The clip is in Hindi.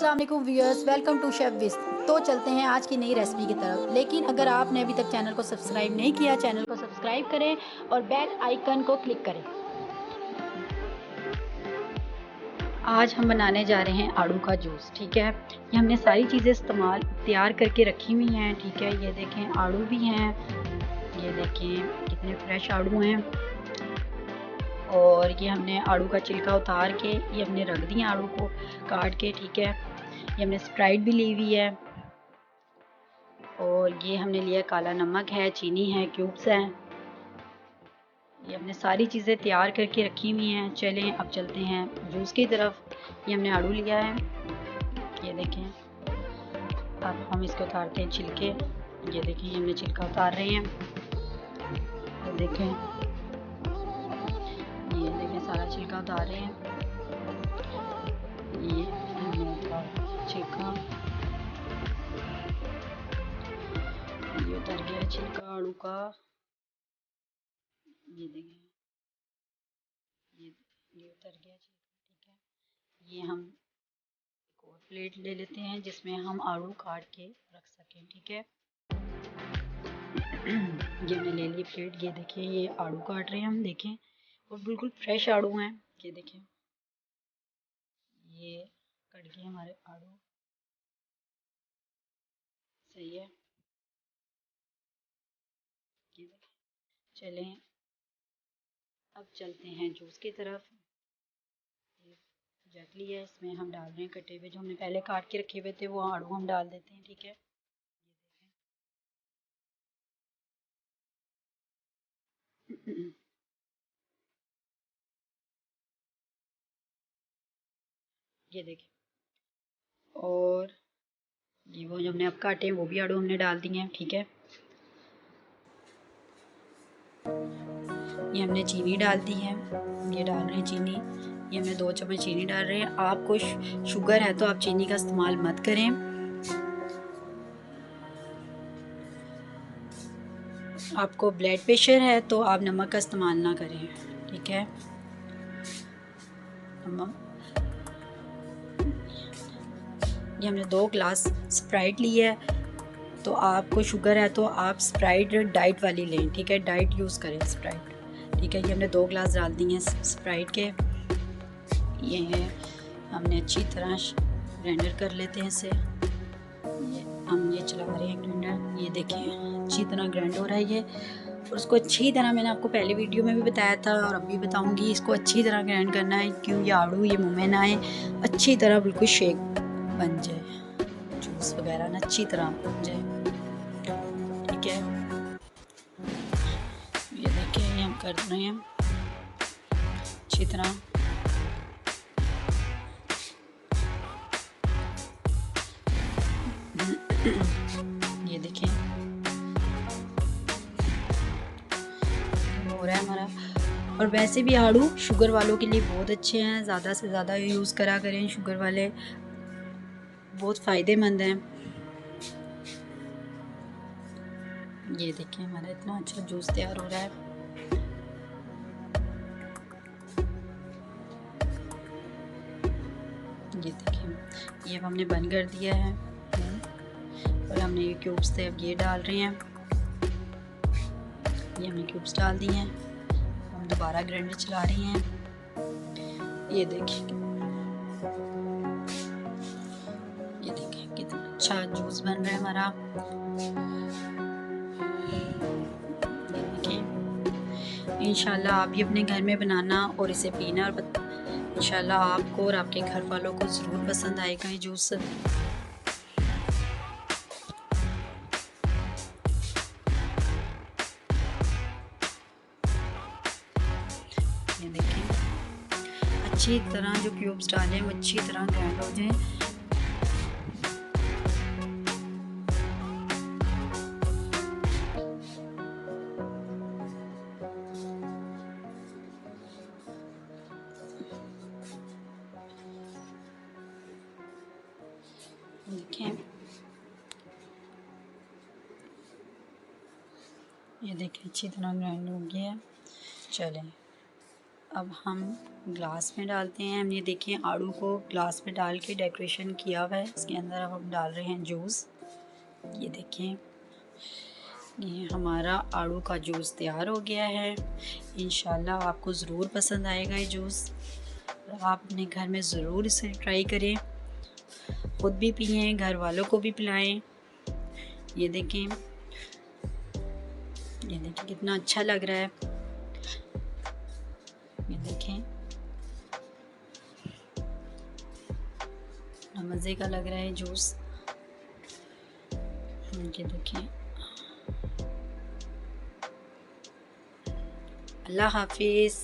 अस्सलाम वालेकुम व्यूअर्स, वेलकम टू शेफ विस। तो चलते हैं आज की नई रेसिपी की तरफ। लेकिन अगर आपने अभी तक चैनल को सब्सक्राइब नहीं किया, चैनल को सब्सक्राइब करें और बेल आइकन को क्लिक करें। आज हम बनाने जा रहे हैं आड़ू का जूस। ठीक है, ये हमने सारी चीज़ें तैयार करके रखी हुई हैं। ठीक है, ये देखें आड़ू भी हैं, ये देखें कितने फ्रेश आड़ू हैं। और ये हमने आड़ू का छिलका उतार के ये हमने रख दिया आड़ू को काट के। ठीक है, ये हमने स्प्राइट भी ली हुई है और ये हमने लिया काला नमक है, चीनी है, क्यूब्स हैं। ये हमने सारी चीज़ें तैयार करके रखी हुई हैं। चलें अब चलते हैं जूस की तरफ। ये हमने आड़ू लिया है, ये देखें। अब हम इसको उतारते हैं छिलके। ये देखें, ये हमने छिलका उतार रहे हैं। ये देखें, सारा छिलका उतार रहे हैं। ये हमने छिलका, ये उतर गया छिलका आड़ू का। ये देखें, ये उतर गया छिलका। ठीक है, ये हम एक और प्लेट ले लेते हैं जिसमें हम आड़ू काट के रख सकें। ठीक है, ये हमने ले ली प्लेट। ये देखिए, ये आड़ू काट रहे हैं हम, देखें, और बिल्कुल फ्रेश आड़ू हैं। ये देखें, ये कट गए हमारे आड़ू। सही है, ये देखें। चलें अब चलते हैं जूस की तरफ। ये जग लिया है, इसमें हम डाल रहे हैं कटे हुए, जो हमने पहले काट के रखे हुए थे वो आड़ू हम डाल देते हैं। ठीक है, ये देखें। ये देखें, और ये वो जो हमने अब काटे हैं वो भी आड़ू हमने डाल दिए हैं। ठीक है, ये हमने चीनी डाल दी है, ये डाल रहे हैं चीनी। ये हमने 2 चम्मच चीनी डाल रहे हैं। आपको शुगर है तो आप चीनी का इस्तेमाल मत करें। आपको ब्लड प्रेशर है तो आप नमक का इस्तेमाल ना करें। ठीक है, ये हमने 2 ग्लास स्प्राइट ली है। तो आपको शुगर है तो आप स्प्राइट डाइट वाली लें। ठीक है, डाइट यूज़ करें स्प्राइट। ठीक है, ये हमने 2 ग्लास डाल दिए हैं स्प्राइट के। ये है, हमने अच्छी तरह ग्राइंडर कर लेते हैं इसे। हम ये चला रहे हैं ग्राइंडर। ये देखिए अच्छी तरह ग्राइंड हो रहा है ये। और उसको अच्छी तरह, मैंने आपको पहले वीडियो में भी बताया था और अब भी बताऊंगी, इसको अच्छी तरह ग्राइंड करना है। क्यों, ये आड़ू ये मुँह में ना आए, अच्छी तरह बिल्कुल शेक बन जाए, जूस वगैरह ना अच्छी तरह बन जाए। ठीक है, ये देखिए, ये हम कर रहे हैं अच्छी तरह। ये देखें हो रहा है हमारा। और वैसे भी आड़ू शुगर वालों के लिए बहुत अच्छे हैं, ज़्यादा से ज़्यादा यूज़ करा करें। शुगर वाले बहुत फ़ायदेमंद हैं। ये देखिए, हमारा इतना अच्छा जूस तैयार हो रहा है। ये देखिए, ये हमने बंद कर दिया है और हमने ये क्यूब्स थे, अब ये डाल रहे हैं। ये हमने क्यूब्स डाल दिए हैं, हम दोबारा ग्राइंडर चला रहे हैं। ये देखिए, ये देखिए कितना अच्छा जूस बन रहा है हमारा। ये देखिए, इंशाल्लाह आप भी अपने घर में बनाना और इसे पीना, और इंशाल्लाह आपको और आपके घर वालों को ज़रूर पसंद आएगा ये जूस। ये देखें, अच्छी तरह जो क्यूब्स डालें वो अच्छी तरह ग्राइंड हो जाए। देखें, ये देखें अच्छी तरह ग्राइंड हो गया है। चलें अब हम ग्लास में डालते हैं। हमने देखें आड़ू को ग्लास में डाल के डेकोरेशन किया हुआ है। इसके अंदर अब हम डाल रहे हैं जूस। ये देखें, ये हमारा आड़ू का जूस तैयार हो गया है। इंशाल्लाह आपको ज़रूर पसंद आएगा ये जूस। आप अपने घर में ज़रूर इसे ट्राई करें, ख़ुद भी पिएं, घर वालों को भी पिलाएं। ये देखें कितना अच्छा लग रहा है। ये देखें मज़े का लग रहा है जूस। ये देखें। अल्लाह हाफिज़।